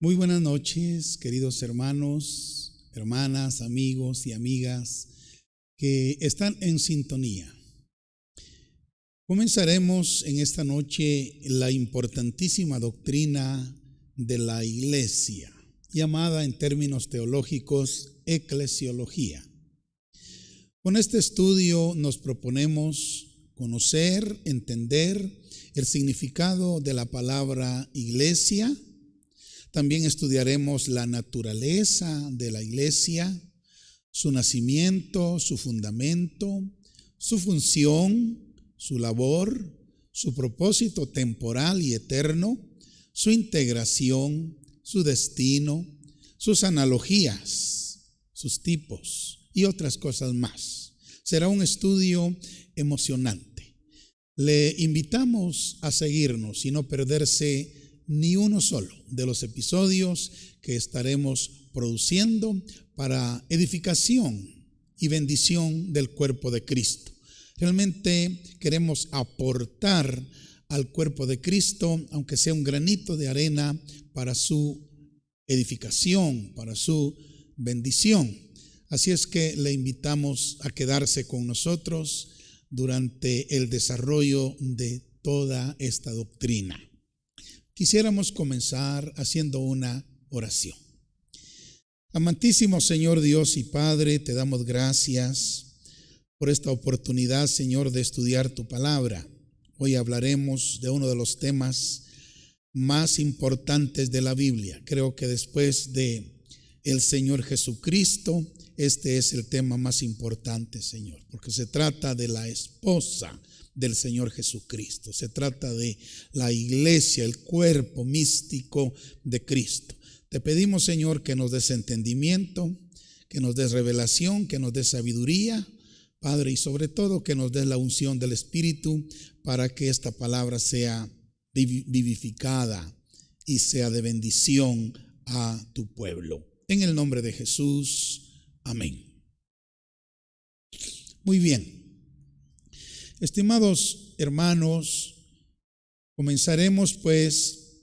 Muy buenas noches, queridos hermanos, hermanas, amigos y amigas que están en sintonía. Comenzaremos en esta noche la importantísima doctrina de la Iglesia, llamada en términos teológicos eclesiología. Con este estudio nos proponemos conocer, entender el significado de la palabra iglesia. También estudiaremos la naturaleza de la iglesia, su nacimiento, su fundamento, su función, su labor, su propósito temporal y eterno, su integración, su destino, sus analogías, sus tipos y otras cosas más. Será un estudio emocionante. Le invitamos a seguirnos y no perderse ni uno solo de los episodios que estaremos produciendo para edificación y bendición del cuerpo de Cristo. Realmente queremos aportar al cuerpo de Cristo, aunque sea un granito de arena, para su edificación, para su bendición. Así es que le invitamos a quedarse con nosotros durante el desarrollo de toda esta doctrina. Quisiéramos comenzar haciendo una oración. Amantísimo Señor Dios y Padre, te damos gracias por esta oportunidad, Señor, de estudiar tu palabra. Hoy hablaremos de uno de los temas más importantes de la Biblia. Creo que después de el Señor Jesucristo, este es el tema más importante, Señor, porque se trata de la esposa del Señor Jesucristo. Se trata de la iglesia, el cuerpo místico de Cristo. Te pedimos, Señor, que nos des entendimiento, que nos des revelación, que nos des sabiduría, Padre, y sobre todo que nos des la unción del Espíritu para que esta palabra sea vivificada y sea de bendición a tu pueblo. En el nombre de Jesús, amén. Muy bien. Estimados hermanos, comenzaremos pues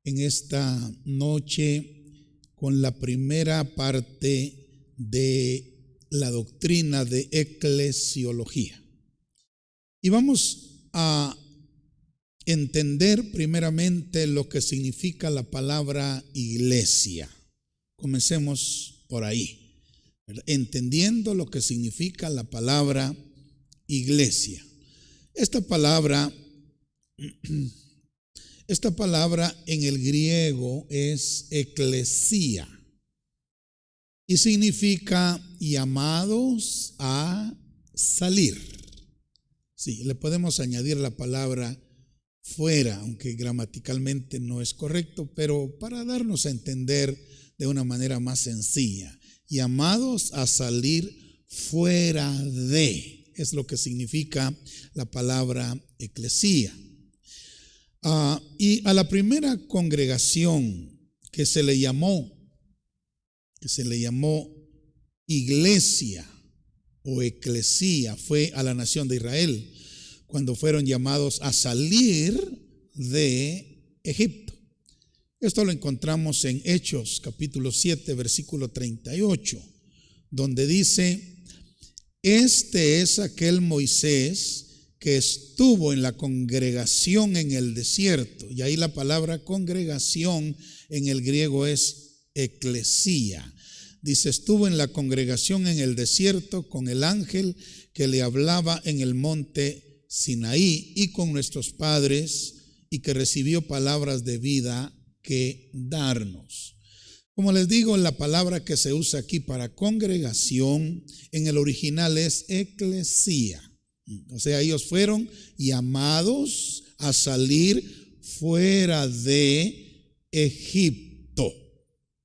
en esta noche con la primera parte de la doctrina de eclesiología. Y vamos a entender primeramente lo que significa la palabra iglesia. Comencemos por ahí, entendiendo lo que significa la palabra iglesia. Esta palabra en el griego es eclesía y significa llamados a salir. Sí, le podemos añadir la palabra fuera, aunque gramaticalmente no es correcto, pero para darnos a entender de una manera más sencilla, llamados a salir fuera de. Es lo que significa la palabra eclesía. Y a la primera congregación que se le llamó iglesia o eclesía fue a la nación de Israel, cuando fueron llamados a salir de Egipto. Esto lo encontramos en Hechos capítulo 7 versículo 38, donde dice: este es aquel Moisés que estuvo en la congregación en el desierto. Y ahí la palabra congregación en el griego es eclesía. Dice: estuvo en la congregación en el desierto con el ángel que le hablaba en el monte Sinaí y con nuestros padres, y que recibió palabras de vida que darnos. Como les digo, la palabra que se usa aquí para congregación en el original es eclesía. O sea, ellos fueron llamados a salir fuera de Egipto.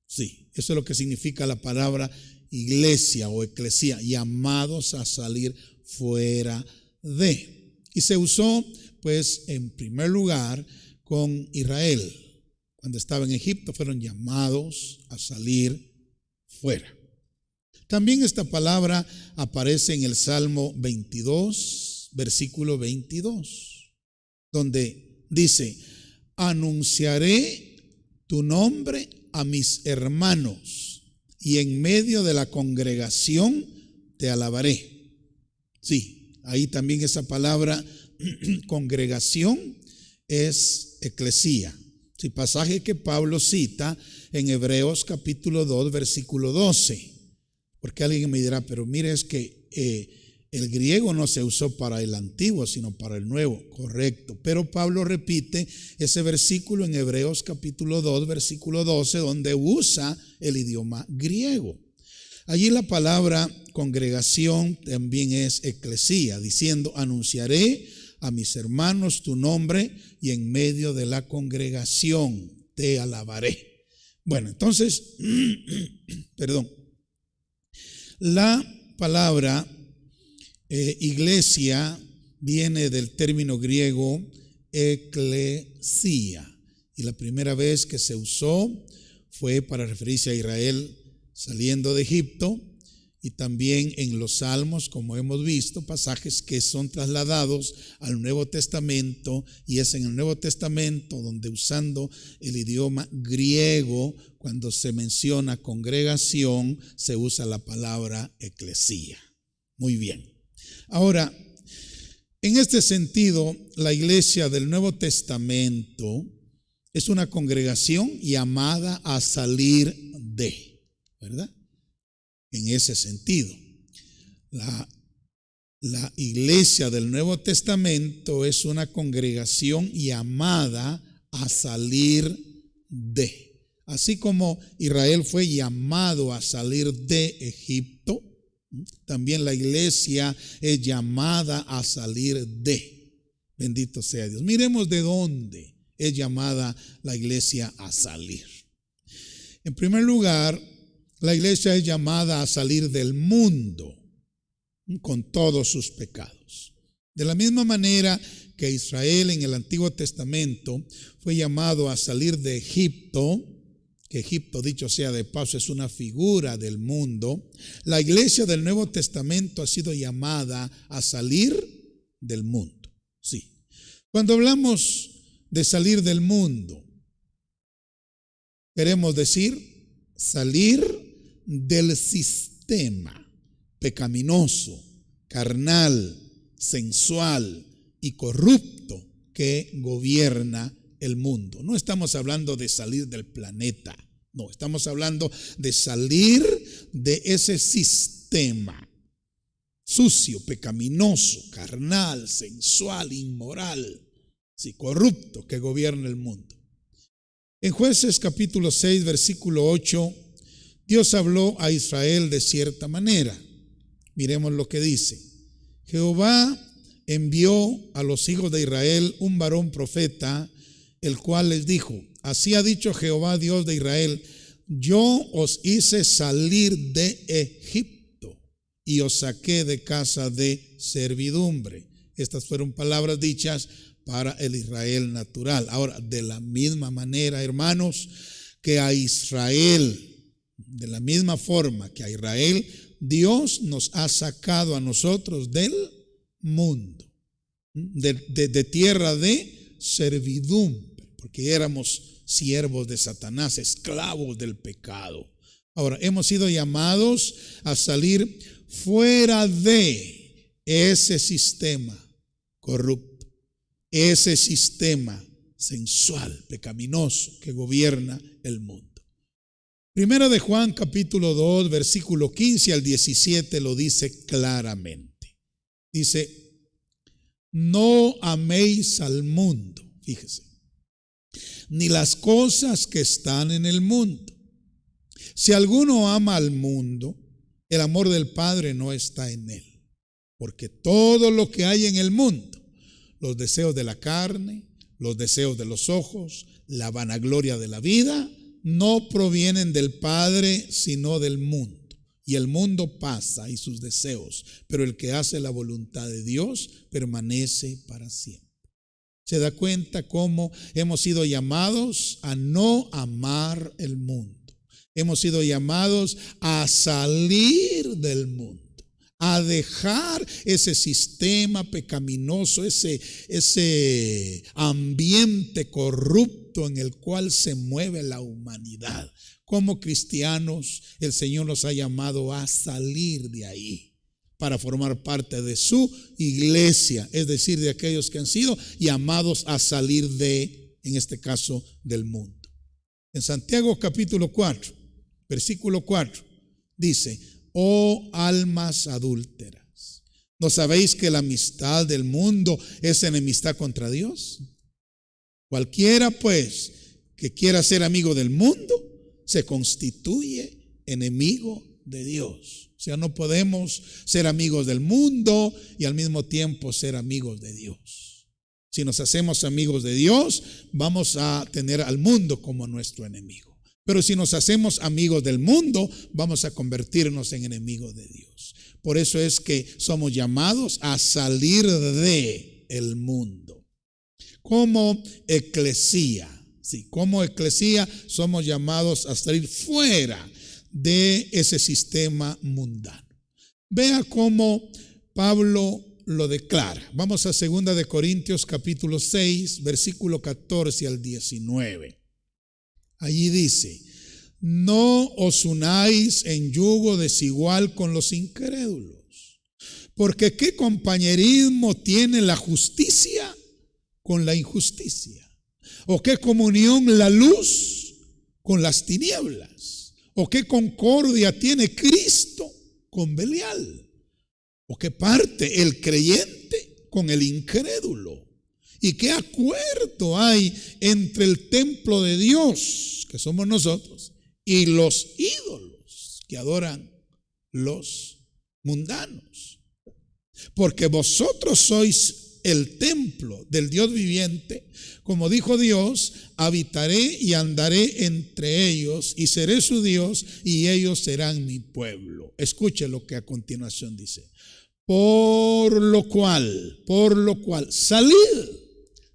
Sí, eso es lo que significa la palabra iglesia o eclesía, llamados a salir fuera de. Y se usó, pues, en primer lugar con Israel. Cuando estaba en Egipto fueron llamados a salir fuera. También esta palabra aparece en el Salmo 22, versículo 22, donde dice: anunciaré tu nombre a mis hermanos y en medio de la congregación te alabaré. Sí, ahí también esa palabra congregación es eclesía. Sí, pasaje que Pablo cita en Hebreos capítulo 2, versículo 12. Porque alguien me dirá, pero mire, es que el griego no se usó para el antiguo, sino para el nuevo. Correcto. Pero Pablo repite ese versículo en Hebreos capítulo 2, versículo 12, donde usa el idioma griego. Allí la palabra congregación también es eclesía, diciendo, anunciaré a mis hermanos tu nombre y en medio de la congregación te alabaré. Bueno, entonces, perdón, la palabra iglesia viene del término griego eclesía, y la primera vez que se usó fue para referirse a Israel saliendo de Egipto, y también en los Salmos, como hemos visto, pasajes que son trasladados al Nuevo Testamento, y es en el Nuevo Testamento donde, usando el idioma griego, cuando se menciona congregación, se usa la palabra eclesía. Muy bien. Ahora, en este sentido, la iglesia del Nuevo Testamento es una congregación llamada a salir de, ¿verdad? En ese sentido, la iglesia del Nuevo Testamento es una congregación llamada a salir de. Así como Israel fue llamado a salir de Egipto, también la iglesia es llamada a salir de. Bendito sea Dios. Miremos de dónde es llamada la iglesia a salir. En primer lugar, la iglesia es llamada a salir del mundo con todos sus pecados. De la misma manera que Israel en el Antiguo Testamento fue llamado a salir de Egipto, que Egipto, dicho sea de paso, es una figura del mundo, la iglesia del Nuevo Testamento ha sido llamada a salir del mundo. Sí. Cuando hablamos de salir del mundo, queremos decir salir del sistema pecaminoso, carnal, sensual y corrupto que gobierna el mundo. No estamos hablando de salir del planeta, no, estamos hablando de salir de ese sistema sucio, pecaminoso, carnal, sensual, inmoral, sí, corrupto que gobierna el mundo. En Jueces capítulo 6, versículo 8, Dios habló a Israel de cierta manera. Miremos lo que dice. Jehová envió a los hijos de Israel un varón profeta, el cual les dijo, así ha dicho Jehová Dios de Israel, yo os hice salir de Egipto y os saqué de casa de servidumbre. Estas fueron palabras dichas para el Israel natural. Ahora, de la misma manera, hermanos, que a Israel, de la misma forma que a Israel, Dios nos ha sacado a nosotros del mundo, de tierra de servidumbre, porque éramos siervos de Satanás, esclavos del pecado. Ahora, hemos sido llamados a salir fuera de ese sistema corrupto, ese sistema sensual, pecaminoso que gobierna el mundo. Primera de Juan capítulo 2, versículo 15 al 17 lo dice claramente. Dice, no améis al mundo, fíjese, ni las cosas que están en el mundo. Si alguno ama al mundo, el amor del Padre no está en él. Porque todo lo que hay en el mundo, los deseos de la carne, los deseos de los ojos, la vanagloria de la vida, no provienen del Padre, sino del mundo. Y el mundo pasa y sus deseos, pero el que hace la voluntad de Dios permanece para siempre. ¿Se da cuenta cómo hemos sido llamados a no amar el mundo? Hemos sido llamados a salir del mundo, a dejar ese sistema pecaminoso, ese ambiente corrupto punto en el cual se mueve la humanidad. Como cristianos, el Señor nos ha llamado a salir de ahí para formar parte de su iglesia, es decir, de aquellos que han sido llamados a salir de, en este caso, del mundo. En Santiago capítulo 4, versículo 4, dice: oh almas adúlteras, ¿no sabéis que la amistad del mundo es enemistad contra Dios? Cualquiera pues que quiera ser amigo del mundo se constituye enemigo de Dios. O sea, no podemos ser amigos del mundo y al mismo tiempo ser amigos de Dios. Si nos hacemos amigos de Dios, vamos a tener al mundo como nuestro enemigo. Pero si nos hacemos amigos del mundo, vamos a convertirnos en enemigos de Dios. Por eso es que somos llamados a salir del mundo. Como eclesía, sí, como eclesía somos llamados a salir fuera de ese sistema mundano. Vea cómo Pablo lo declara. Vamos a 2 de Corintios capítulo 6, versículo 14 al 19. Allí dice: no os unáis en yugo desigual con los incrédulos, porque ¿qué compañerismo tiene la justicia con la injusticia? ¿O qué comunión la luz con las tinieblas? ¿O qué concordia tiene Cristo con Belial? ¿O qué parte el creyente con el incrédulo? ¿Y qué acuerdo hay entre el templo de Dios, que somos nosotros, y los ídolos que adoran los mundanos? Porque vosotros sois el templo del Dios viviente. Como dijo Dios: habitaré y andaré entre ellos y seré su Dios y ellos serán mi pueblo. Escuche lo que a continuación dice: por lo cual, salid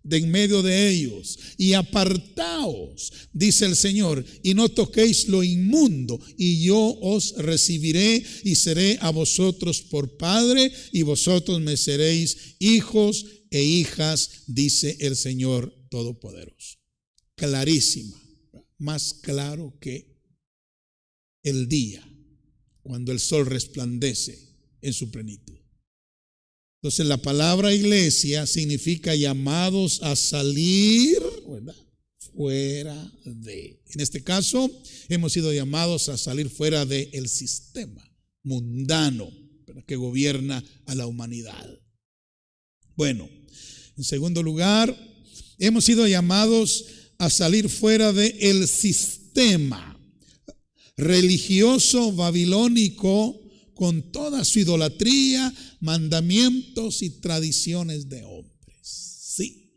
de en medio de ellos y apartaos, dice el Señor, y no toquéis lo inmundo, y yo os recibiré y seré a vosotros por padre, y vosotros me seréis hijos e hijas, dice el Señor Todopoderoso. Clarísima, más claro que el día cuando el sol resplandece en su plenitud. Entonces la palabra iglesia significa llamados a salir, ¿verdad?, fuera de. En este caso hemos sido llamados a salir fuera del sistema mundano, ¿verdad?, que gobierna a la humanidad. Bueno, en segundo lugar, hemos sido llamados a salir fuera del sistema religioso babilónico con toda su idolatría, mandamientos y tradiciones de hombres. Sí,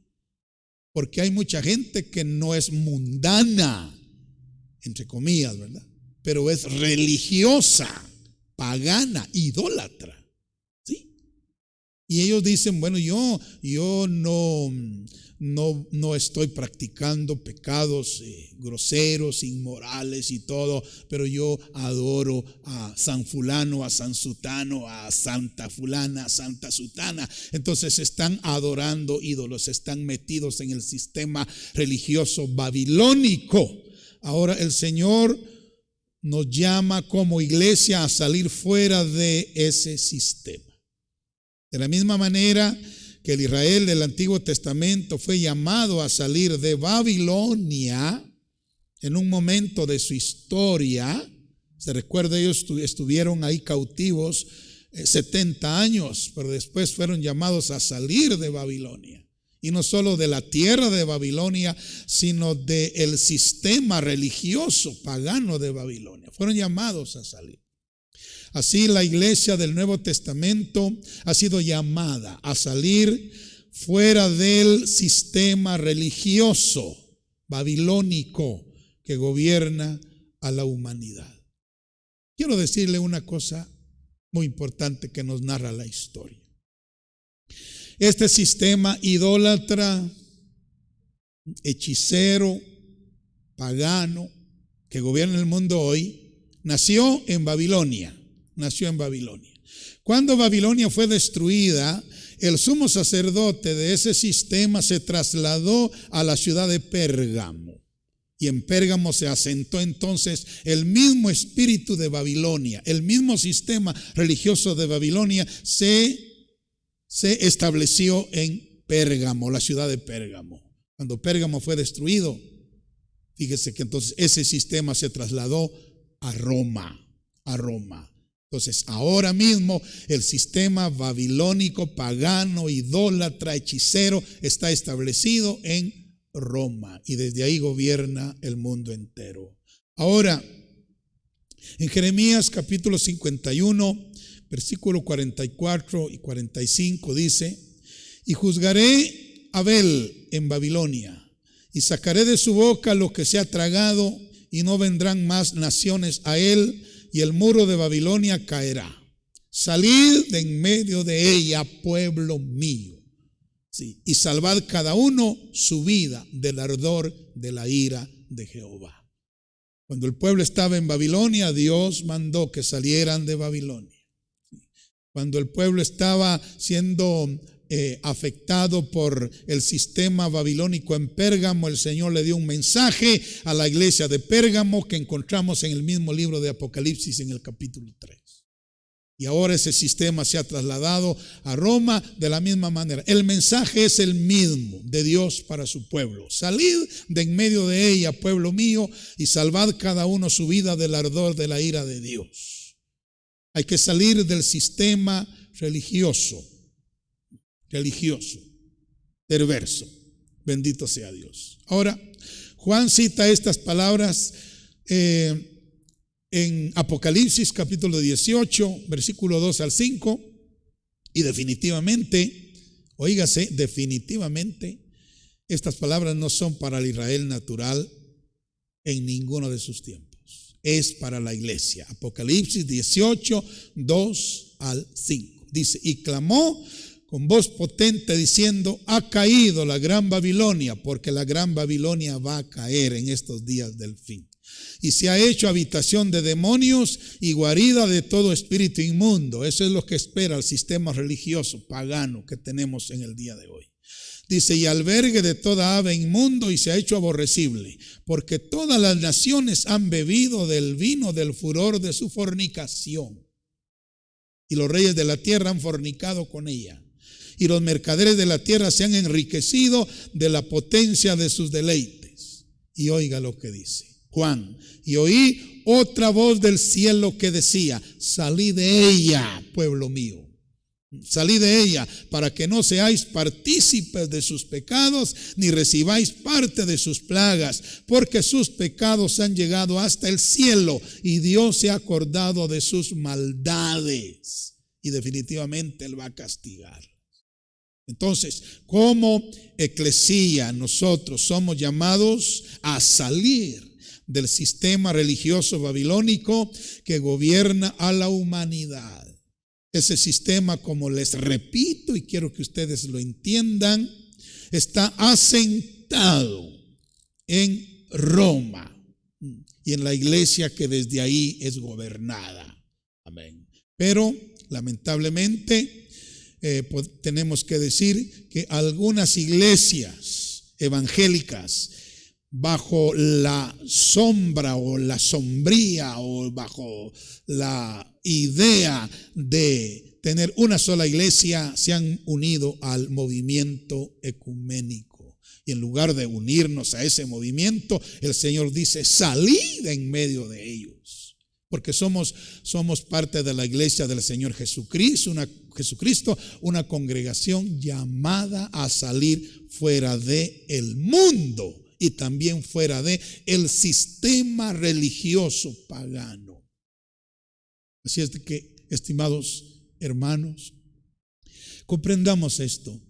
porque hay mucha gente que no es mundana, entre comillas, ¿verdad?, pero es religiosa, pagana, idólatra. Sí. Y ellos dicen: bueno, yo no estoy practicando pecados groseros, inmorales y todo, pero yo adoro a San fulano, a San sutano, a Santa fulana, a Santa sutana. Entonces están adorando ídolos, están metidos en el sistema religioso babilónico. Ahora el Señor nos llama como iglesia a salir fuera de ese sistema. De la misma manera que el Israel del Antiguo Testamento fue llamado a salir de Babilonia en un momento de su historia. Se recuerda, ellos estuvieron ahí cautivos 70 años, pero después fueron llamados a salir de Babilonia. Y no solo de la tierra de Babilonia, sino del sistema religioso pagano de Babilonia. Fueron llamados a salir. Así la iglesia del Nuevo Testamento ha sido llamada a salir fuera del sistema religioso babilónico que gobierna a la humanidad. Quiero decirle una cosa muy importante que nos narra la historia. Este sistema idólatra, hechicero, pagano, que gobierna el mundo hoy, nació en Babilonia. Cuando Babilonia fue destruida, el sumo sacerdote de ese sistema se trasladó a la ciudad de Pérgamo. Y en Pérgamo se asentó entonces el mismo espíritu de Babilonia, el mismo sistema religioso de Babilonia se estableció en Pérgamo, la ciudad de Pérgamo. Cuando Pérgamo fue destruido, fíjese que entonces ese sistema se trasladó a Roma. Entonces ahora mismo el sistema babilónico, pagano, idólatra, hechicero está establecido en Roma y desde ahí gobierna el mundo entero. Ahora, en Jeremías capítulo 51, versículo 44 y 45 dice: y juzgaré a Abel en Babilonia y sacaré de su boca lo que se ha tragado y no vendrán más naciones a él y el muro de Babilonia caerá. Salid de en medio de ella, pueblo mío. Sí, y salvad cada uno su vida del ardor de la ira de Jehová. Cuando el pueblo estaba en Babilonia, Dios mandó que salieran de Babilonia. Cuando el pueblo estaba siendo afectado por el sistema babilónico en Pérgamo, el Señor le dio un mensaje a la iglesia de Pérgamo que encontramos en el mismo libro de Apocalipsis en el capítulo 3. Y ahora ese sistema se ha trasladado a Roma de la misma manera. El mensaje es el mismo de Dios para su pueblo. Salid de en medio de ella, pueblo mío, y salvad cada uno su vida del ardor de la ira de Dios. Hay que salir del sistema religioso, perverso. Bendito sea Dios. Ahora, Juan cita estas palabras en Apocalipsis capítulo 18, versículo 2 al 5, y definitivamente, oígase, definitivamente, estas palabras no son para el Israel natural en ninguno de sus tiempos. Es para la iglesia. Apocalipsis 18, 2 al 5. Dice: y clamó con voz potente diciendo: ha caído la gran Babilonia, porque la gran Babilonia va a caer en estos días del fin. Y se ha hecho habitación de demonios y guarida de todo espíritu inmundo. Eso es lo que espera el sistema religioso pagano que tenemos en el día de hoy. Dice: y albergue de toda ave inmundo, y se ha hecho aborrecible, porque todas las naciones han bebido del vino del furor de su fornicación. Y los reyes de la tierra han fornicado con ella. Y los mercaderes de la tierra se han enriquecido de la potencia de sus deleites. Y oiga lo que dice Juan: y oí otra voz del cielo que decía: salid de ella, pueblo mío. Salid de ella, para que no seáis partícipes de sus pecados, ni recibáis parte de sus plagas, porque sus pecados han llegado hasta el cielo, y Dios se ha acordado de sus maldades, y definitivamente Él va a castigar. Entonces, como eclesía, nosotros somos llamados a salir del sistema religioso babilónico que gobierna a la humanidad. Ese sistema, como les repito y quiero que ustedes lo entiendan, está asentado en Roma y en la iglesia que desde ahí es gobernada. Amén. Pero lamentablemente tenemos que decir que algunas iglesias evangélicas, bajo la sombra o la sombría o bajo la idea de tener una sola iglesia, se han unido al movimiento ecuménico. Y en lugar de unirnos a ese movimiento, el Señor dice: salid en medio de ellos. Porque somos parte de la iglesia del Señor Jesucristo, una congregación llamada a salir fuera del mundo y también fuera de el sistema religioso pagano. Así es de que, estimados hermanos, comprendamos esto.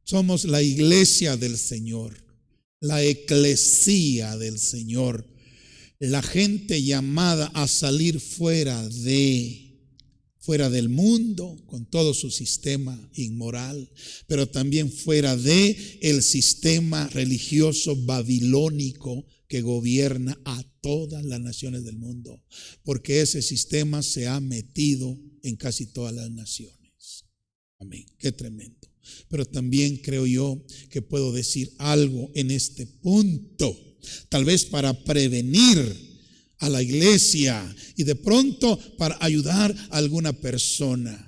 Somos la iglesia del Señor, la eclesía del Señor, la gente llamada a salir fuera del mundo con todo su sistema inmoral, pero también fuera de el sistema religioso babilónico que gobierna a todas las naciones del mundo, porque ese sistema se ha metido en casi todas las naciones. Amén. Qué tremendo. Pero también creo yo que puedo decir algo en este punto, tal vez para prevenir a la iglesia y de pronto para ayudar a alguna persona.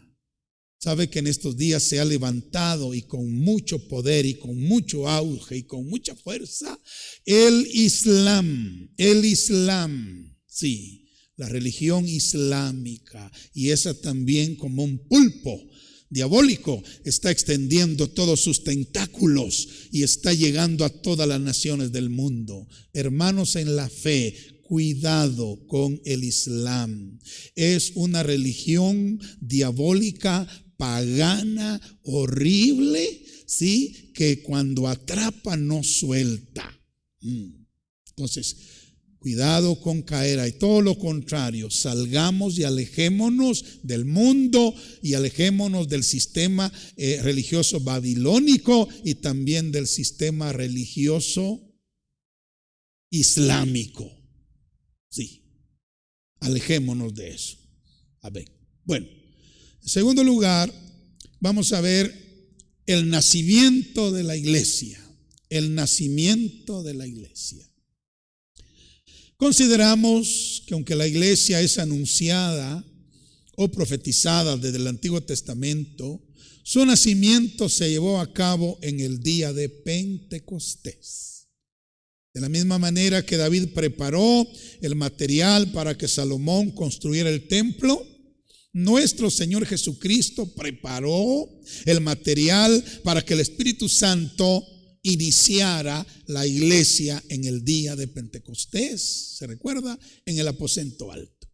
Sabe que en estos días se ha levantado y con mucho poder y con mucho auge y con mucha fuerza el Islam, sí, la religión islámica, y esa también como un pulpo diabólico está extendiendo todos sus tentáculos y está llegando a todas las naciones del mundo. Hermanos en la fe, cuidado con el Islam. Es una religión diabólica, pagana, horrible, ¿sí? Que cuando atrapa no suelta. Entonces, cuidado con caer ahí. Todo lo contrario, salgamos y alejémonos del mundo y alejémonos del sistema religioso babilónico y también del sistema religioso islámico. Sí, alejémonos de eso. A ver, bueno, en segundo lugar, vamos a ver el nacimiento de la iglesia. El nacimiento de la iglesia. Consideramos que aunque la iglesia es anunciada o profetizada desde el Antiguo Testamento, su nacimiento se llevó a cabo en el día de Pentecostés. De la misma manera que David preparó el material para que Salomón construyera el templo, nuestro Señor Jesucristo preparó el material para que el Espíritu Santo iniciara la iglesia en el día de Pentecostés. ¿Se recuerda? En el aposento alto.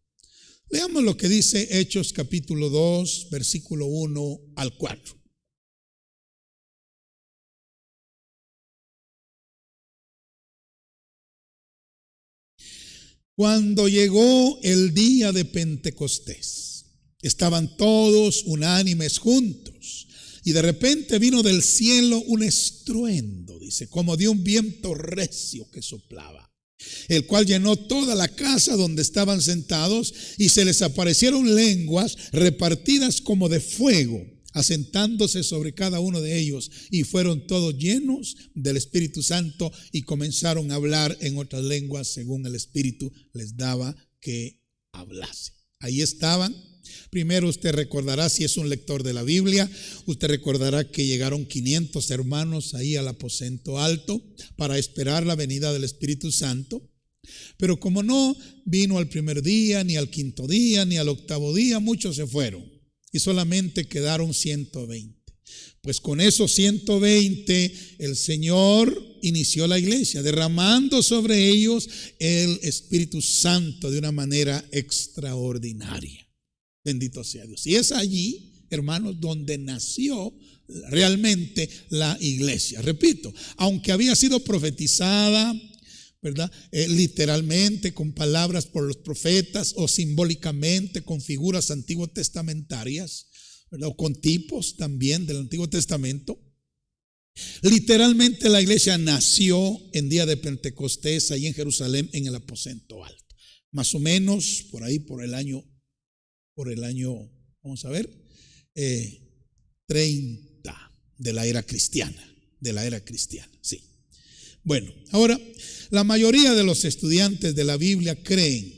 Leamos lo que dice Hechos capítulo 2, versículo 1 al 4. Cuando llegó el día de Pentecostés, estaban todos unánimes juntos, y de repente vino del cielo un estruendo, dice, como de un viento recio que soplaba, el cual llenó toda la casa donde estaban sentados, y se les aparecieron lenguas repartidas como de fuego, asentándose sobre cada uno de ellos, y fueron todos llenos del Espíritu Santo y comenzaron a hablar en otras lenguas según el Espíritu les daba que hablase. Ahí estaban. Primero usted recordará, si es un lector de la Biblia, usted recordará que llegaron 500 hermanos ahí al aposento alto para esperar la venida del Espíritu Santo. Pero como no vino al primer día, ni al quinto día, ni al octavo día, muchos se fueron. Y solamente quedaron 120. Pues con esos 120 el Señor inició la iglesia, derramando sobre ellos el Espíritu Santo de una manera extraordinaria. Bendito sea Dios. Y es allí, hermanos, donde nació realmente la iglesia. Repito, aunque había sido profetizada, ¿verdad? Literalmente con palabras por los profetas o simbólicamente con figuras antiguo testamentarias, ¿verdad? O con tipos también del Antiguo Testamento. Literalmente la iglesia nació en día de Pentecostés ahí en Jerusalén en el aposento alto, más o menos por ahí por el año vamos a ver, 30 de la era cristiana, sí. Bueno, ahora, la mayoría de los estudiantes de la Biblia creen,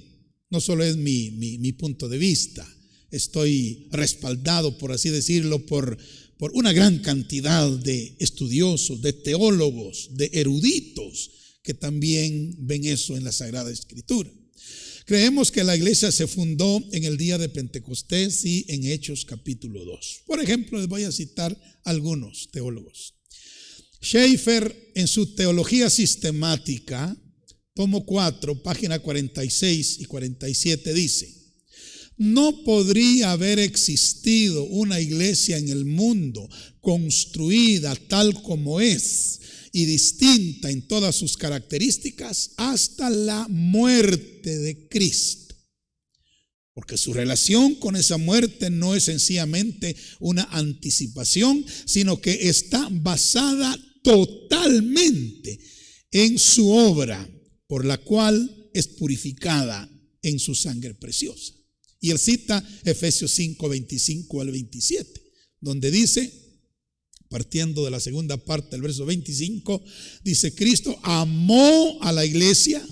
no solo es mi punto de vista, estoy respaldado, por así decirlo, por una gran cantidad de estudiosos, de teólogos, de eruditos, que también ven eso en la Sagrada Escritura. Creemos que la iglesia se fundó en el día de Pentecostés y en Hechos capítulo 2. Por ejemplo, les voy a citar algunos teólogos. Schaeffer, en su Teología Sistemática, tomo 4, página 46 y 47, dice: no podría haber existido una iglesia en el mundo construida tal como es y distinta en todas sus características hasta la muerte de Cristo. Porque su relación con esa muerte no es sencillamente una anticipación, sino que está basada totalmente en su obra, por la cual es purificada en su sangre preciosa. Y él cita Efesios 5, 25 al 27. donde dice, partiendo de la segunda parte del verso 25, dice: Cristo amó a la iglesia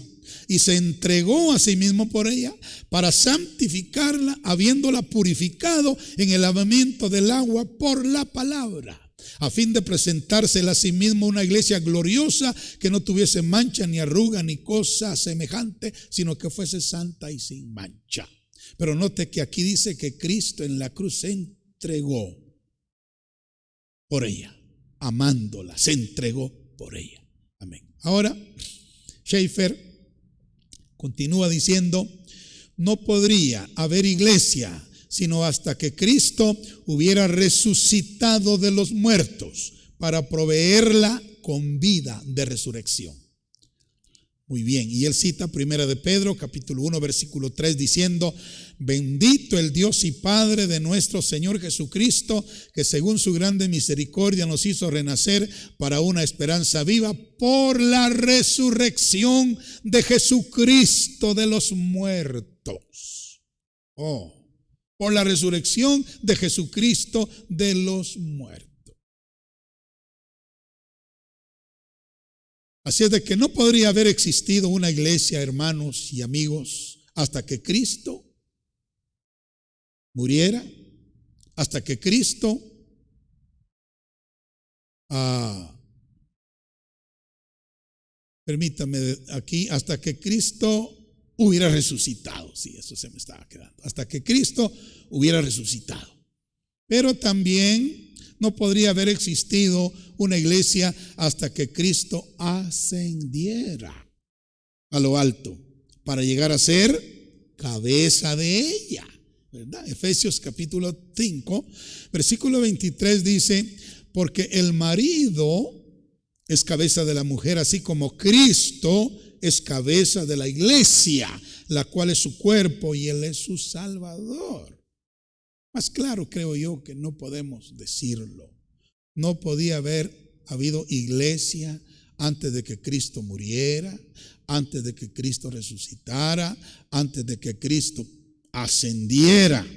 y se entregó a sí mismo por ella para santificarla, habiéndola purificado en el lavamiento del agua por la palabra, a fin de presentársela a sí mismo una iglesia gloriosa, que no tuviese mancha ni arruga ni cosa semejante, sino que fuese santa y sin mancha. Pero note que aquí dice que Cristo en la cruz se entregó por ella, amándola, se entregó por ella. Amén. Ahora, Schaeffer continúa diciendo: no podría haber iglesia sino hasta que Cristo hubiera resucitado de los muertos para proveerla con vida de resurrección. Muy bien, y él cita 1 de Pedro capítulo 1 versículo 3 diciendo: bendito el Dios y Padre de nuestro Señor Jesucristo, que según su grande misericordia nos hizo renacer para una esperanza viva por la resurrección de Jesucristo de los muertos. Por la resurrección de Jesucristo de los muertos. Así es de que no podría haber existido una iglesia, hermanos y amigos, hasta que Cristo muriera, hasta que Cristo permítame aquí, hasta que Cristo hubiera resucitado. Sí, eso se me estaba quedando. Hasta que Cristo hubiera resucitado. Pero también no podría haber existido una iglesia hasta que Cristo ascendiera a lo alto para llegar a ser cabeza de ella, ¿verdad? Efesios capítulo 5, versículo 23 dice: porque el marido es cabeza de la mujer, así como Cristo es cabeza de la iglesia, la cual es su cuerpo y él es su Salvador. Más claro creo yo que no podemos decirlo. No podía haber habido iglesia antes de que Cristo muriera, antes de que Cristo resucitara, antes de que Cristo ascendiera.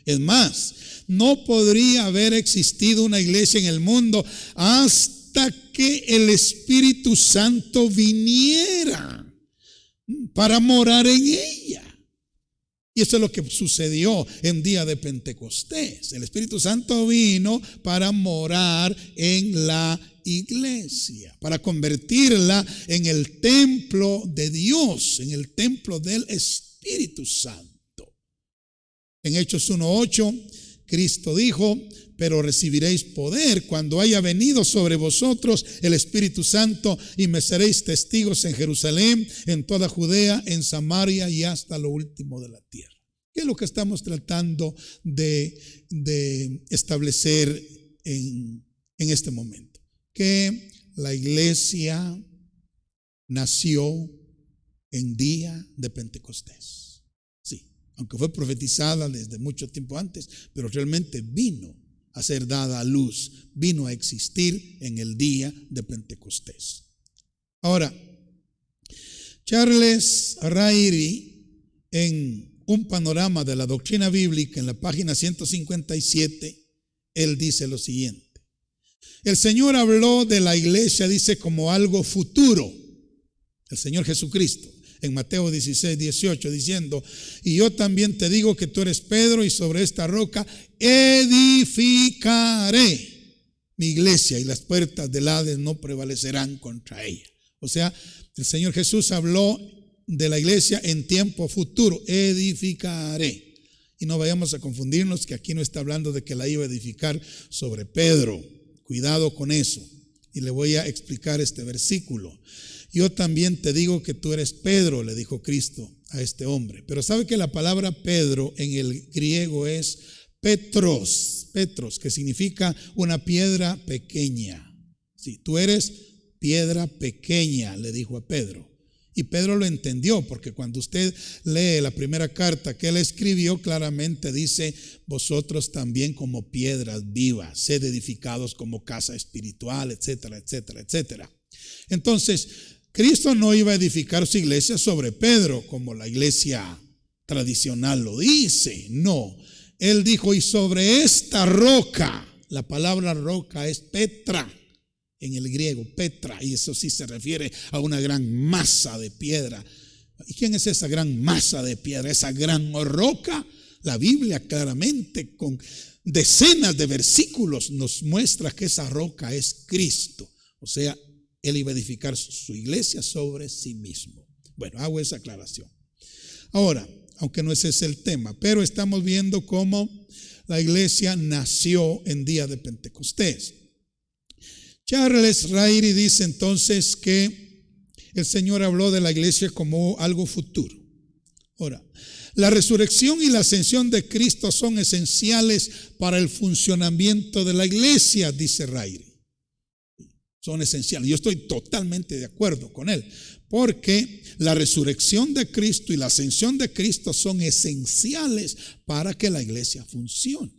Es más, no podría haber existido una iglesia en el mundo hasta que el Espíritu Santo viniera para morar en ella. Y eso es lo que sucedió en día de Pentecostés. El Espíritu Santo vino para morar en la iglesia, para convertirla en el templo de Dios, en el templo del Espíritu Santo. En Hechos 1:8, Cristo dijo: pero recibiréis poder cuando haya venido sobre vosotros el Espíritu Santo, y me seréis testigos en Jerusalén, en toda Judea, en Samaria y hasta lo último de la tierra. ¿Qué es lo que estamos tratando de establecer en este momento? Que la iglesia nació en día de Pentecostés. Sí, aunque fue profetizada desde mucho tiempo antes, pero realmente vino a ser dada a luz, vino a existir en el día de Pentecostés. Ahora, Charles Ryrie, en un panorama de la doctrina bíblica, en la página 157, él dice lo siguiente: el Señor habló de la iglesia, dice, como algo futuro, el Señor Jesucristo, en Mateo 16:18, diciendo: y yo también te digo que tú eres Pedro, y sobre esta roca edificaré mi iglesia, y las puertas del Hades no prevalecerán contra ella. O sea, el Señor Jesús habló de la iglesia en tiempo futuro: edificaré. Y no vayamos a confundirnos, que aquí no está hablando de que la iba a edificar sobre Pedro. Cuidado con eso. Y le voy a explicar este versículo. Yo también te digo que tú eres Pedro, le dijo Cristo a este hombre. Pero sabe que la palabra Pedro en el griego es Petros, que significa una piedra pequeña. Sí, tú eres piedra pequeña, le dijo a Pedro. Y Pedro lo entendió, porque cuando usted lee la primera carta que él escribió, claramente dice: vosotros también como piedras vivas, sed edificados como casa espiritual, etcétera, etcétera, etcétera. Entonces, Cristo no iba a edificar su iglesia sobre Pedro, como la iglesia tradicional lo dice. No, Él dijo, y sobre esta roca, la palabra roca es Petra en el griego, Petra, y eso sí se refiere a una gran masa de piedra. ¿Y quién es esa gran masa de piedra? Esa gran roca. La Biblia claramente con decenas de versículos nos muestra que esa roca es Cristo. O sea, Él iba a edificar su iglesia sobre sí mismo. Bueno, hago esa aclaración. Ahora, aunque no ese es el tema, pero estamos viendo cómo la iglesia nació en día de Pentecostés. Charles Ryrie dice entonces que el Señor habló de la iglesia como algo futuro. Ahora, la resurrección y la ascensión de Cristo son esenciales para el funcionamiento de la iglesia, dice Ryrie. Son esenciales. Yo estoy totalmente de acuerdo con él, porque la resurrección de Cristo y la ascensión de Cristo son esenciales para que la iglesia funcione.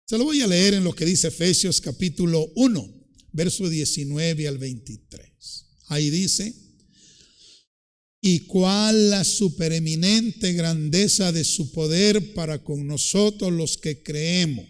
Se lo voy a leer en lo que dice Efesios capítulo 1, verso 19 al 23. Ahí dice: y cuál la supereminente grandeza de su poder para con nosotros los que creemos,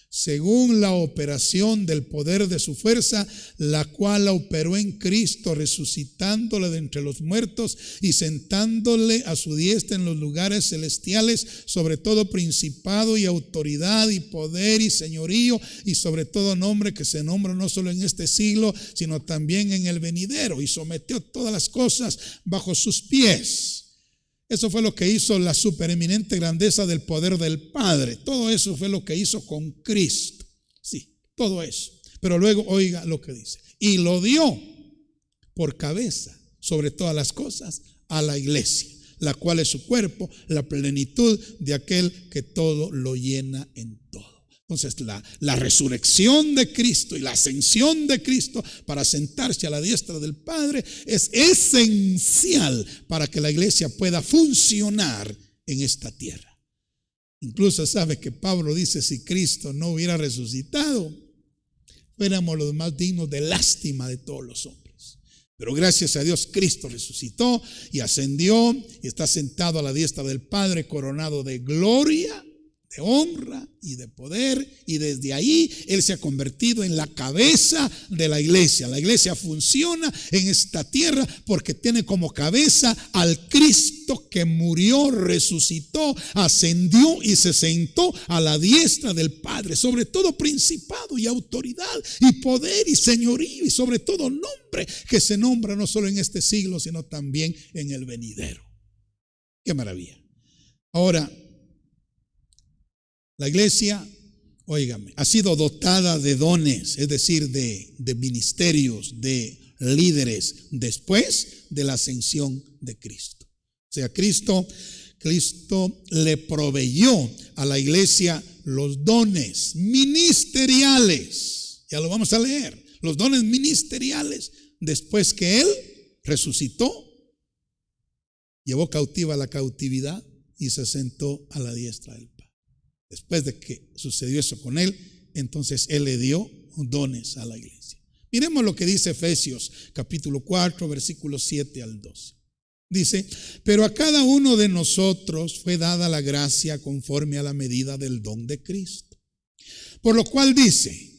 según la operación del poder de su fuerza, la cual la operó en Cristo, resucitándole de entre los muertos y sentándole a su diestra en los lugares celestiales, sobre todo principado y autoridad y poder y señorío, y sobre todo nombre que se nombra no solo en este siglo, sino también en el venidero, y sometió todas las cosas bajo sus pies. Eso fue lo que hizo la supereminente grandeza del poder del Padre. Todo eso fue lo que hizo con Cristo. Sí, todo eso. Pero luego oiga lo que dice: y lo dio por cabeza sobre todas las cosas a la iglesia, la cual es su cuerpo, la plenitud de aquel que todo lo llena en todo. Entonces la resurrección de Cristo y la ascensión de Cristo para sentarse a la diestra del Padre es esencial para que la iglesia pueda funcionar en esta tierra. Incluso sabe que Pablo dice: si Cristo no hubiera resucitado, fuéramos los más dignos de lástima de todos los hombres. Pero gracias a Dios Cristo resucitó y ascendió y está sentado a la diestra del Padre, coronado de gloria, de honra y de poder, y desde ahí Él se ha convertido en la cabeza de la iglesia. La iglesia funciona en esta tierra porque tiene como cabeza al Cristo que murió, resucitó, ascendió y se sentó a la diestra del Padre, sobre todo principado y autoridad y poder y señorío, y sobre todo nombre que se nombra no solo en este siglo, sino también en el venidero. ¡Qué maravilla! Ahora, la iglesia, óigame, ha sido dotada de dones, es decir, de ministerios, de líderes, después de la ascensión de Cristo. O sea, Cristo le proveyó a la iglesia los dones ministeriales. Ya lo vamos a leer. Los dones ministeriales, después que Él resucitó, llevó cautiva la cautividad y se sentó a la diestra del Padre. Después de que sucedió eso con Él, entonces Él le dio dones a la iglesia. Miremos lo que dice Efesios capítulo 4, versículos 7 al 12. Dice: pero a cada uno de nosotros fue dada la gracia conforme a la medida del don de Cristo. Por lo cual dice,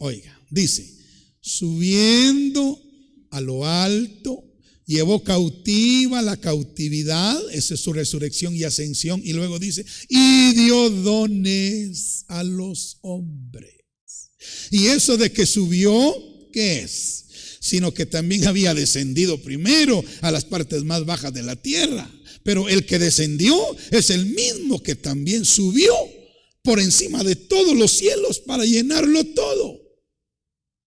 subiendo a lo alto, llevó cautiva la cautividad, esa es su resurrección y ascensión, y luego dice: y dio dones a los hombres. Y eso de que subió, ¿qué es? Sino que también había descendido primero a las partes más bajas de la tierra. Pero el que descendió es el mismo que también subió por encima de todos los cielos para llenarlo todo.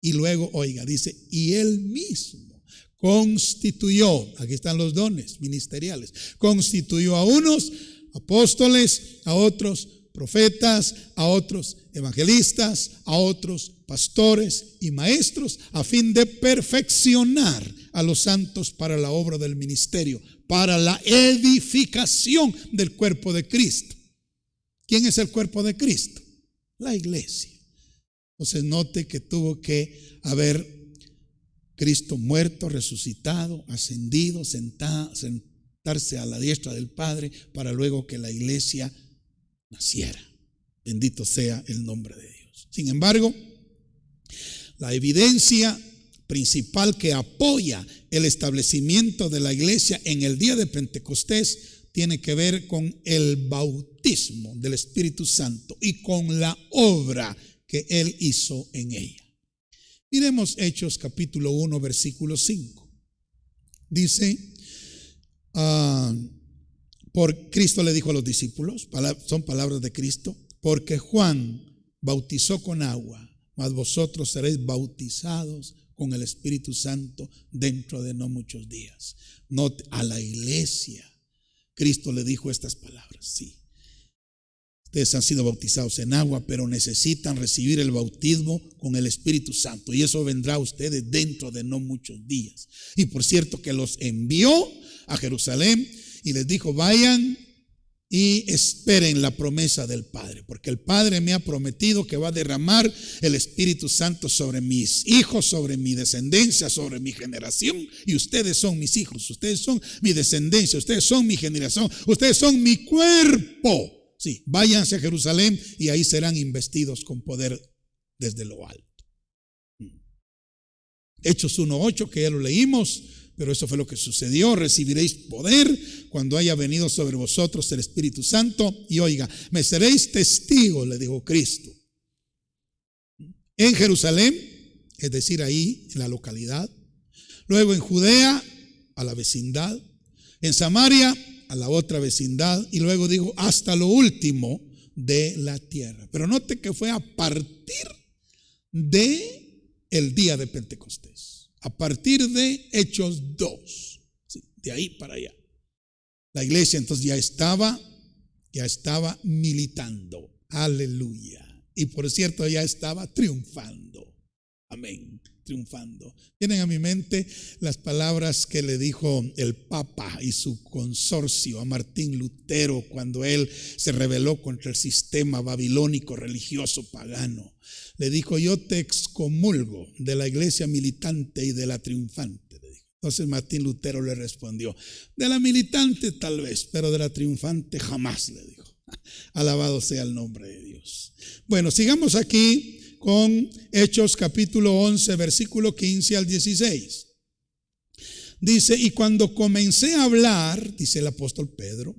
Y luego, oiga, dice: y él mismo constituyó, aquí están los dones ministeriales, constituyó a unos apóstoles, a otros profetas, a otros evangelistas, a otros pastores y maestros, a fin de perfeccionar a los santos para la obra del ministerio, para la edificación del cuerpo de Cristo. ¿Quién es el cuerpo de Cristo? La iglesia. Entonces note que tuvo que haber Cristo muerto, resucitado, ascendido, sentarse a la diestra del Padre para luego que la iglesia naciera. Bendito sea el nombre de Dios. Sin embargo, la evidencia principal que apoya el establecimiento de la iglesia en el día de Pentecostés tiene que ver con el bautismo del Espíritu Santo y con la obra que Él hizo en ella. Miremos Hechos capítulo 1 versículo 5. Dice, por Cristo le dijo a los discípulos, son palabras de Cristo, porque Juan bautizó con agua, mas vosotros seréis bautizados con el Espíritu Santo dentro de no muchos días. No, a la iglesia Cristo le dijo estas palabras. Sí, ustedes han sido bautizados en agua, pero necesitan recibir el bautismo con el Espíritu Santo, y eso vendrá a ustedes dentro de no muchos días. Y por cierto que los envió a Jerusalén y les dijo, vayan y esperen la promesa del Padre, porque el Padre me ha prometido que va a derramar el Espíritu Santo sobre mis hijos, sobre mi descendencia, sobre mi generación, y ustedes son mis hijos, ustedes son mi descendencia, ustedes son mi generación, ustedes son mi cuerpo. Sí, váyanse a Jerusalén y ahí serán investidos con poder desde lo alto. Hechos 1:8, que ya lo leímos, pero eso fue lo que sucedió. Recibiréis poder cuando haya venido sobre vosotros el Espíritu Santo. Y oiga, me seréis testigos, le dijo Cristo, en Jerusalén, es decir, ahí en la localidad, luego en Judea, a la vecindad, en Samaria, a la otra vecindad, y luego dijo, hasta lo último de la tierra. Pero note que fue a partir de el día de Pentecostés, a partir de Hechos 2, sí, de ahí para allá. La iglesia entonces ya estaba militando, aleluya, y por cierto ya estaba triunfando, amén, triunfando. Vienen a mi mente las palabras que le dijo el Papa y su consorcio a Martín Lutero cuando él se rebeló contra el sistema babilónico religioso pagano. Le dijo, yo te excomulgo de la iglesia militante y de la triunfante, le dijo. Entonces Martín Lutero le respondió, de la militante tal vez, pero de la triunfante jamás, le dijo. Alabado sea el nombre de Dios. Bueno, sigamos aquí con Hechos capítulo 11, versículo 15 al 16. Dice, y cuando comencé a hablar, dice el apóstol Pedro,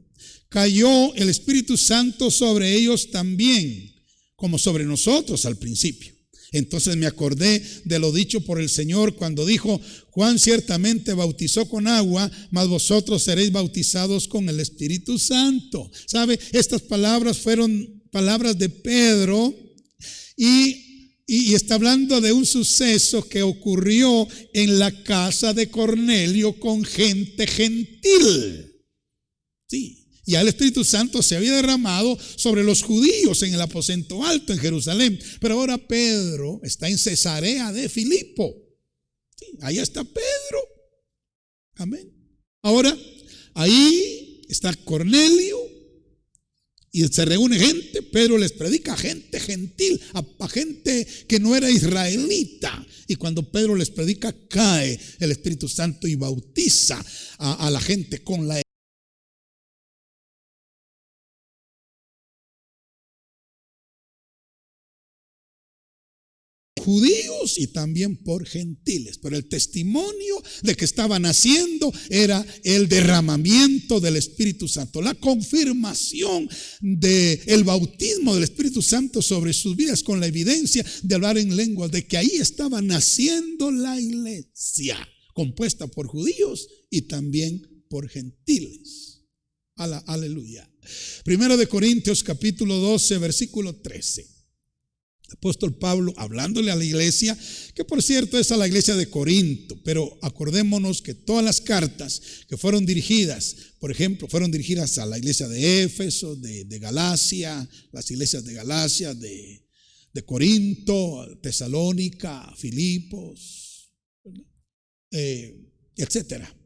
cayó el Espíritu Santo sobre ellos también, como sobre nosotros al principio. Entonces me acordé de lo dicho por el Señor cuando dijo, Juan ciertamente bautizó con agua, mas vosotros seréis bautizados con el Espíritu Santo. ¿Sabe? Estas palabras fueron palabras de Pedro y está hablando de un suceso que ocurrió en la casa de Cornelio con gente gentil. Sí. Ya el Espíritu Santo se había derramado sobre los judíos en el aposento alto en Jerusalén. Pero ahora Pedro está en Cesarea de Filipo. Sí, ahí está Pedro. Amén. Ahora, ahí está Cornelio y se reúne gente. Pedro les predica a gente gentil, a gente que no era israelita. Y cuando Pedro les predica, cae el Espíritu Santo y bautiza a la gente con la judíos y también por gentiles, pero el testimonio de que estaban haciendo era el derramamiento del Espíritu Santo, la confirmación del bautismo del Espíritu Santo sobre sus vidas con la evidencia de hablar en lenguas, de que ahí estaba naciendo la iglesia, compuesta por judíos y también por gentiles. Aleluya. Primero de Corintios capítulo 12 versículo 13. El apóstol Pablo hablándole a la iglesia, que por cierto es a la iglesia de Corinto, pero acordémonos que todas las cartas que fueron dirigidas, por ejemplo, fueron dirigidas a la iglesia de Éfeso, de Galacia, las iglesias de Galacia, de Corinto, Tesalónica, Filipos, etcétera.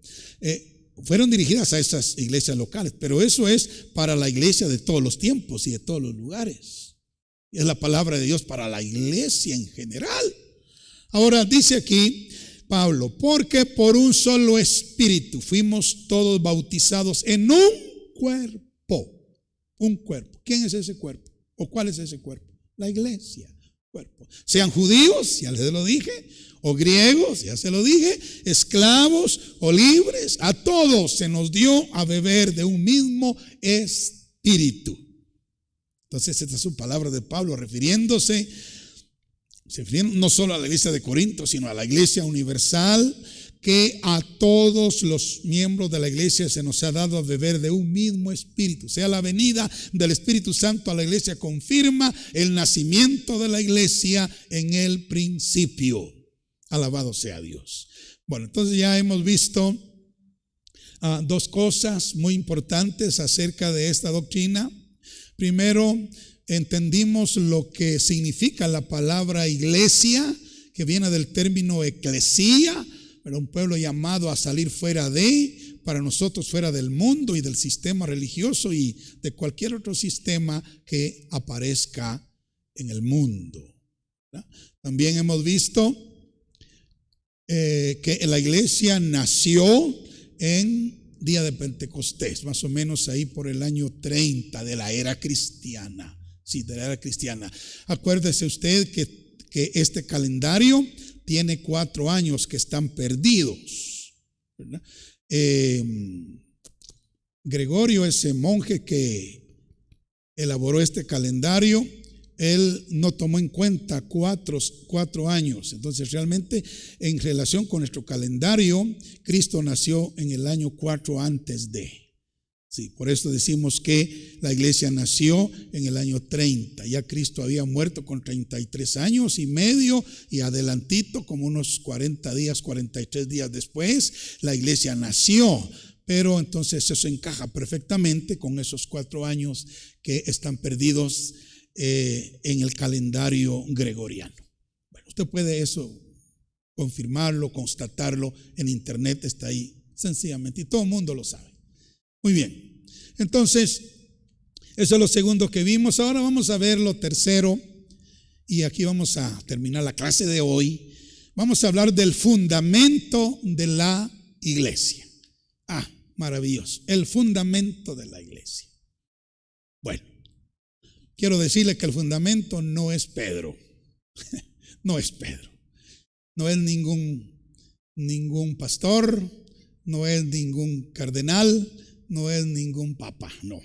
Fueron dirigidas a esas iglesias locales, pero eso es para la iglesia de todos los tiempos y de todos los lugares. Es la palabra de Dios para la iglesia en general. Ahora dice aquí Pablo, porque por un solo espíritu fuimos todos bautizados en un cuerpo. Un cuerpo. ¿Quién es ese cuerpo? ¿O cuál es ese cuerpo? La iglesia. Cuerpo. Sean judíos, ya les lo dije, o griegos, ya se lo dije, esclavos o libres, a todos se nos dio a beber de un mismo espíritu. Entonces esta es su palabra de Pablo refiriéndose no solo a la iglesia de Corinto, sino a la iglesia universal, que a todos los miembros de la iglesia se nos ha dado a beber de un mismo espíritu. O sea, la venida del Espíritu Santo a la iglesia confirma el nacimiento de la iglesia en el principio. Alabado sea Dios. Bueno, entonces ya hemos visto dos cosas muy importantes acerca de esta doctrina. Primero, entendimos lo que significa la palabra iglesia, que viene del término eclesía, pero un pueblo llamado a salir fuera para nosotros fuera del mundo y del sistema religioso y de cualquier otro sistema que aparezca en el mundo. ¿Verdad? También hemos visto que la iglesia nació en día de Pentecostés, más o menos ahí por el año 30 de la era cristiana. Sí, de la era cristiana. Acuérdese usted que este calendario tiene 4 años que están perdidos, ¿verdad? Gregorio, ese monje que elaboró este calendario, él no tomó en cuenta 4 años. Entonces realmente en relación con nuestro calendario, Cristo nació en el año 4 antes de. Sí, por eso decimos que la iglesia nació en el año 30. Ya Cristo había muerto con 33 años y medio y adelantito, como unos 40 días, 43 días después, la iglesia nació. Pero entonces eso encaja perfectamente con esos 4 años que están perdidos en el calendario gregoriano. Bueno, usted puede eso confirmarlo, constatarlo en internet, está ahí sencillamente y todo el mundo lo sabe. Muy bien, entonces eso es lo segundo que vimos. Ahora vamos a ver lo tercero y aquí vamos a terminar la clase de hoy. Vamos a hablar del fundamento de la iglesia. Maravilloso, el fundamento de la iglesia. Bueno, quiero decirle que el fundamento no es Pedro. No es Pedro. No es ningún pastor, no es ningún cardenal, no es ningún papa, no.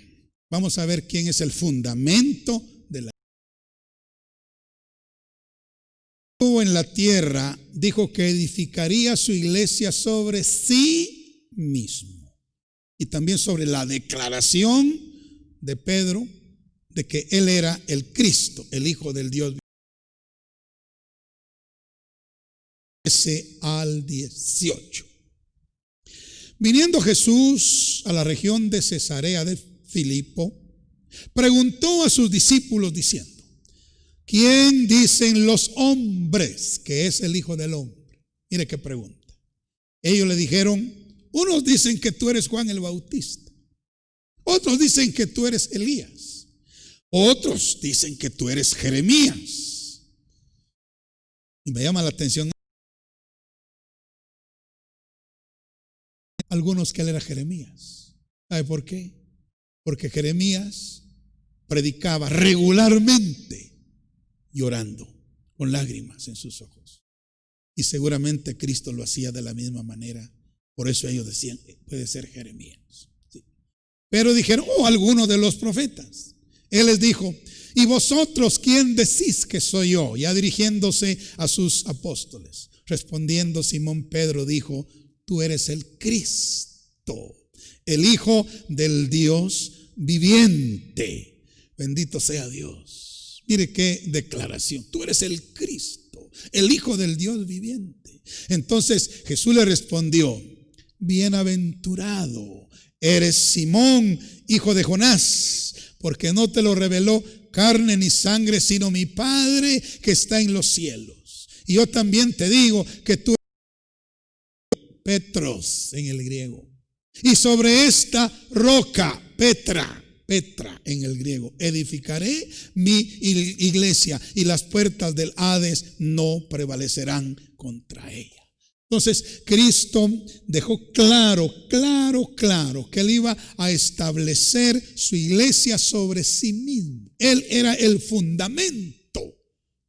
Vamos a ver quién es el fundamento de la iglesia. En la tierra dijo que edificaría su iglesia sobre sí mismo y también sobre la declaración de Pedro de que él era el Cristo, el Hijo del Dios. Al 18. Viniendo Jesús a la región de Cesarea de Filipo, preguntó a sus discípulos diciendo: ¿quién dicen los hombres que es el Hijo del Hombre? Mire qué pregunta. Ellos le dijeron: unos dicen que tú eres Juan el Bautista, otros dicen que tú eres Elías, otros dicen que tú eres Jeremías. Y me llama la atención algunos que él era Jeremías. ¿Sabe por qué? Porque Jeremías predicaba regularmente llorando, con lágrimas en sus ojos. Y seguramente Cristo lo hacía de la misma manera. Por eso ellos decían: puede ser Jeremías. Sí. Pero dijeron: alguno de los profetas. Él les dijo: ¿y vosotros quién decís que soy yo? Ya dirigiéndose a sus apóstoles. Respondiendo Simón Pedro dijo: tú eres el Cristo, el Hijo del Dios viviente. Bendito sea Dios. Mire qué declaración. Tú eres el Cristo, el Hijo del Dios viviente. Entonces Jesús le respondió: bienaventurado eres Simón, hijo de Jonás, porque no te lo reveló carne ni sangre, sino mi Padre que está en los cielos. Y yo también te digo que tú Petros en el griego. Y sobre esta roca, Petra en el griego, edificaré mi iglesia y las puertas del Hades no prevalecerán contra ella. Entonces, Cristo dejó claro que Él iba a establecer su iglesia sobre sí mismo. Él era el fundamento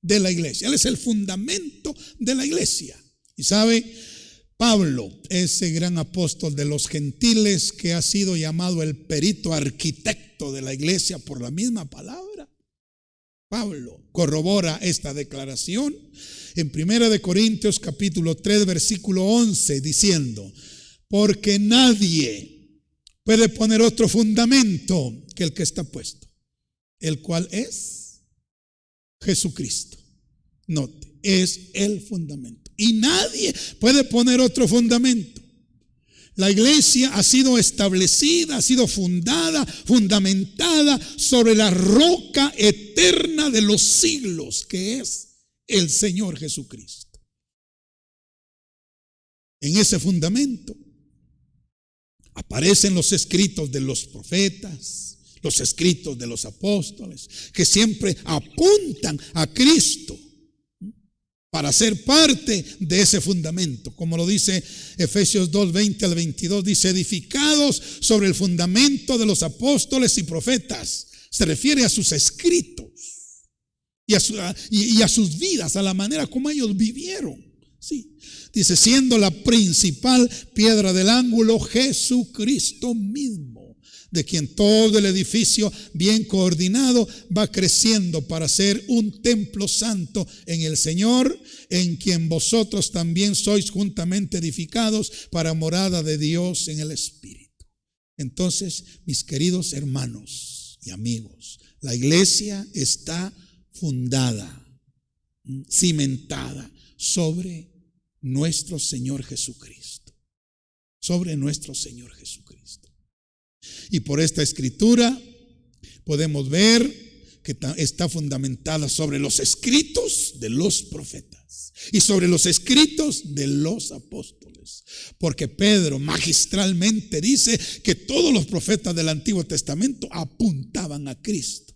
de la iglesia. Él es el fundamento de la iglesia. Y sabe, Pablo, ese gran apóstol de los gentiles que ha sido llamado el perito arquitecto de la iglesia por la misma palabra, Pablo corrobora esta declaración en 1 Corintios capítulo 3 versículo 11 diciendo: porque nadie puede poner otro fundamento que el que está puesto, el cual es Jesucristo. Note, es el fundamento y nadie puede poner otro fundamento. La iglesia ha sido establecida, ha sido fundamentada sobre la roca eterna de los siglos, que es el Señor Jesucristo. En ese fundamento aparecen los escritos de los profetas, los escritos de los apóstoles, que siempre apuntan a Cristo para ser parte de ese fundamento. Como lo dice Efesios 2, 20 al 22, dice: edificados sobre el fundamento de los apóstoles y profetas. Se refiere a sus escritos y a sus vidas, a la manera como ellos vivieron. Sí. Dice: siendo la principal piedra del ángulo Jesucristo mismo, de quien todo el edificio bien coordinado va creciendo para ser un templo santo en el Señor, en quien vosotros también sois juntamente edificados para morada de Dios en el Espíritu. Entonces, mis queridos hermanos y amigos, la iglesia está fundada, cimentada sobre nuestro Señor Jesucristo, sobre nuestro Señor Jesucristo. Y por esta escritura podemos ver que está fundamentada sobre los escritos de los profetas y sobre los escritos de los apóstoles. Porque Pedro magistralmente dice que todos los profetas del Antiguo Testamento apuntaban a Cristo.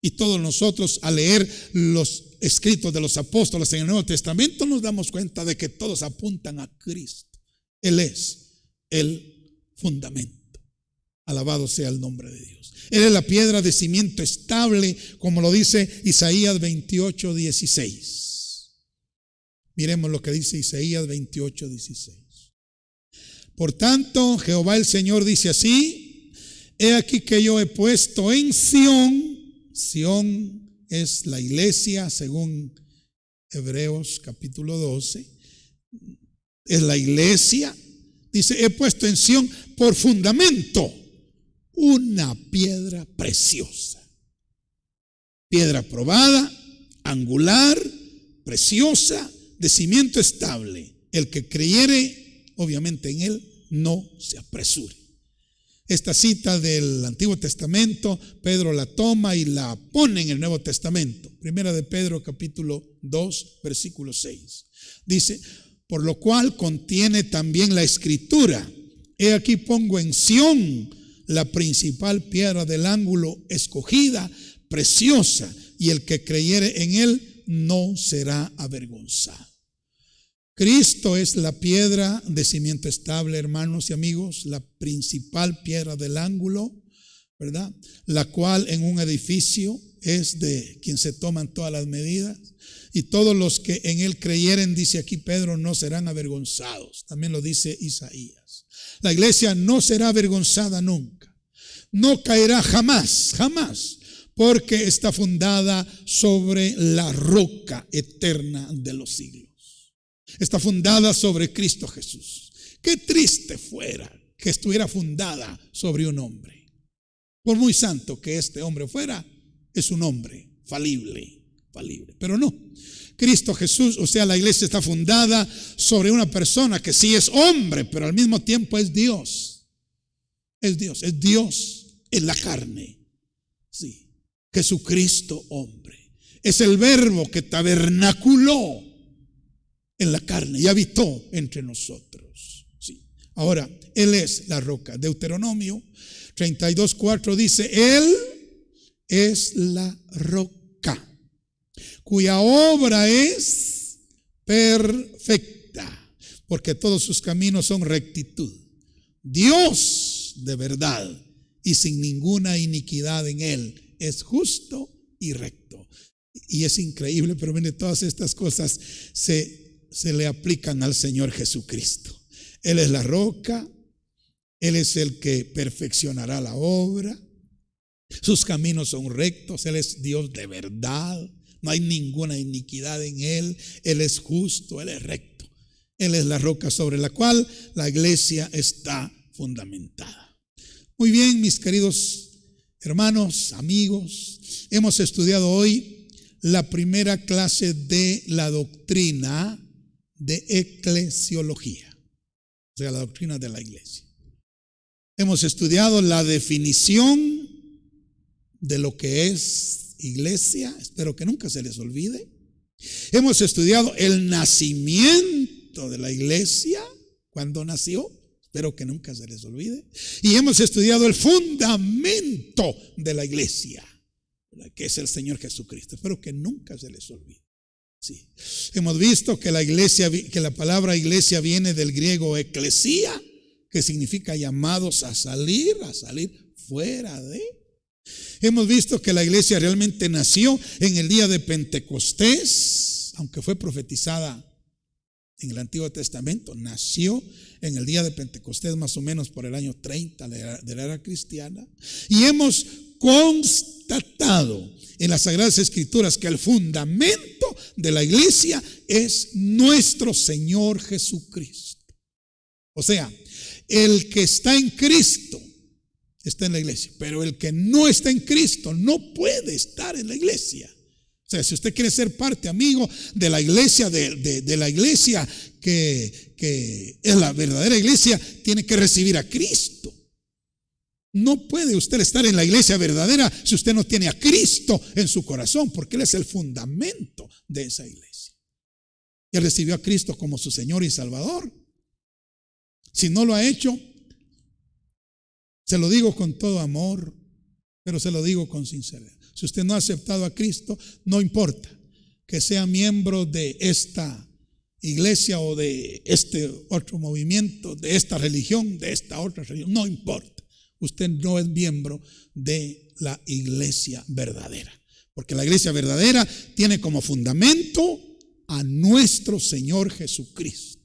Y todos nosotros, al leer los escritos de los apóstoles en el Nuevo Testamento, nos damos cuenta de que todos apuntan a Cristo. Él es el fundamento. Alabado sea el nombre de Dios. Él es la piedra de cimiento estable, como lo dice Isaías 28, 16. Miremos lo que dice Isaías 28, 16. Por tanto, Jehová el Señor dice así: he aquí que yo he puesto en Sión. Sión es la iglesia, según Hebreos capítulo 12. Es la iglesia. Dice: he puesto en Sión por fundamento una piedra preciosa. Piedra probada, angular, preciosa, de cimiento estable. El que creyere, obviamente en él, no se apresure. Esta cita del Antiguo Testamento, Pedro la toma y la pone en el Nuevo Testamento. Primera de Pedro capítulo 2, versículo 6. Dice: por lo cual contiene también la escritura: he aquí pongo en Sión la principal piedra del ángulo, escogida, preciosa, y el que creyere en él no será avergonzado. Cristo es la piedra de cimiento estable, hermanos y amigos, la principal piedra del ángulo, ¿verdad? La cual en un edificio es de quien se toman todas las medidas, y todos los que en él creyeren, dice aquí Pedro, no serán avergonzados. También lo dice Isaías. La iglesia no será avergonzada nunca, no caerá jamás, jamás, porque está fundada sobre la roca eterna de los siglos. Está fundada sobre Cristo Jesús. Qué triste fuera que estuviera fundada sobre un hombre. Por muy santo que este hombre fuera, es un hombre falible, pero no. Cristo Jesús, o sea, la iglesia está fundada sobre una persona que sí es hombre, pero al mismo tiempo es Dios. Es Dios en la carne. Sí, Jesucristo hombre. Es el verbo que tabernaculó en la carne y habitó entre nosotros. Sí. Ahora, Él es la roca. Deuteronomio 32:4 dice: Él es la roca cuya obra es perfecta, porque todos sus caminos son rectitud. Dios de verdad y sin ninguna iniquidad en él, es justo y recto. Y es increíble, pero mire, todas estas cosas se le aplican al Señor Jesucristo. Él es la roca, Él es el que perfeccionará la obra, sus caminos son rectos, Él es Dios de verdad, no hay ninguna iniquidad en Él, Él es justo, Él es recto. Él es la roca sobre la cual la iglesia está fundamentada. Muy bien, mis queridos hermanos, amigos, hemos estudiado hoy la primera clase de la doctrina de eclesiología, o sea, la doctrina de la iglesia. Hemos estudiado la definición de lo que es iglesia, espero que nunca se les olvide. Hemos estudiado el nacimiento de la iglesia, cuando nació, espero que nunca se les olvide. Y hemos estudiado el fundamento de la iglesia, que es el Señor Jesucristo, espero que nunca se les olvide. Sí. Hemos visto que la palabra iglesia viene del griego eclesia, que significa llamados a salir fuera de. Hemos visto que la iglesia realmente nació en el día de Pentecostés, aunque fue profetizada en el Antiguo Testamento, nació en el día de Pentecostés más o menos por el año 30 de la era cristiana. Y hemos constatado en las Sagradas Escrituras que el fundamento de la iglesia es nuestro Señor Jesucristo. O sea, el que está en Cristo está en la iglesia, pero el que no está en Cristo no puede estar en la iglesia. O sea, si usted quiere ser parte, amigo, de la iglesia, de la iglesia que es la verdadera iglesia, tiene que recibir a Cristo. No puede usted estar en la iglesia verdadera si usted no tiene a Cristo en su corazón, porque Él es el fundamento de esa iglesia. Y Él recibió a Cristo como su Señor y Salvador. Si no lo ha hecho, se lo digo con todo amor, pero se lo digo con sinceridad. Si usted no ha aceptado a Cristo, no importa que sea miembro de esta iglesia o de este otro movimiento, de esta religión, de esta otra religión, no importa. Usted no es miembro de la iglesia verdadera, porque la iglesia verdadera tiene como fundamento a nuestro Señor Jesucristo,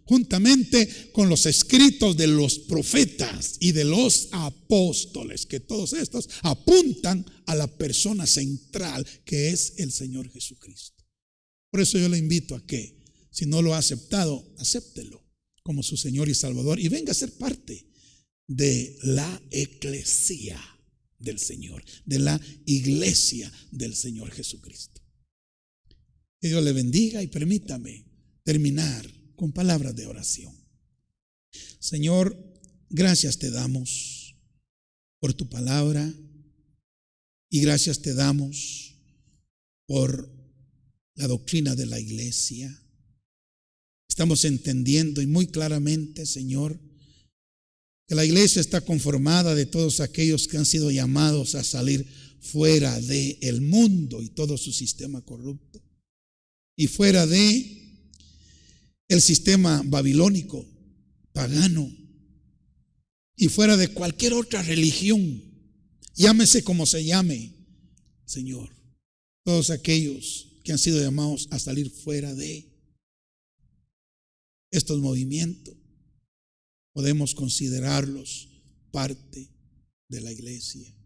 juntamente con los escritos de los profetas y de los apóstoles, que todos estos apuntan a la persona central que es el Señor Jesucristo. Por eso yo le invito a que, si no lo ha aceptado, acéptelo como su Señor y Salvador y venga a ser parte de la eclesia del Señor, de la iglesia del Señor Jesucristo. Que Dios le bendiga y permítame terminar con palabras de oración. Señor, gracias te damos por tu palabra y gracias te damos por la doctrina de la iglesia. Estamos entendiendo y muy claramente, Señor, que la iglesia está conformada de todos aquellos que han sido llamados a salir fuera del mundo y todo su sistema corrupto y fuera de el sistema babilónico, pagano, y fuera de cualquier otra religión, llámese como se llame, Señor, todos aquellos que han sido llamados a salir fuera de estos movimientos, podemos considerarlos parte de la iglesia.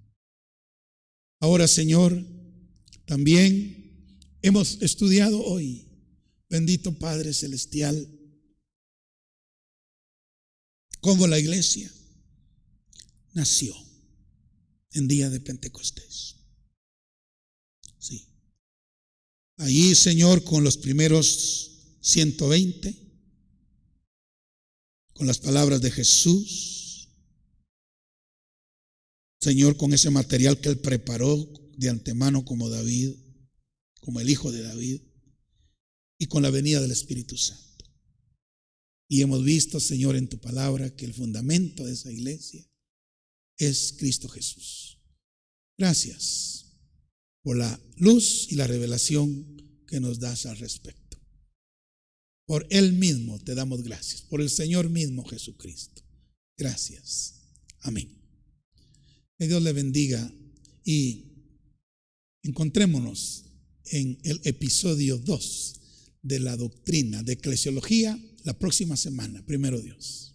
Ahora, Señor, también hemos estudiado hoy, bendito Padre Celestial, cómo la iglesia nació en día de Pentecostés. Sí. Allí, Señor, con los primeros 120, con las palabras de Jesús, Señor, con ese material que Él preparó de antemano como David, como el hijo de David, y con la venida del Espíritu Santo. Y hemos visto, Señor, en tu palabra que el fundamento de esa iglesia es Cristo Jesús. Gracias por la luz y la revelación que nos das al respecto. Por Él mismo te damos gracias, por el Señor mismo Jesucristo. Gracias. Amén. Que Dios le bendiga y encontrémonos en el episodio 2 de la doctrina de eclesiología la próxima semana, primero Dios.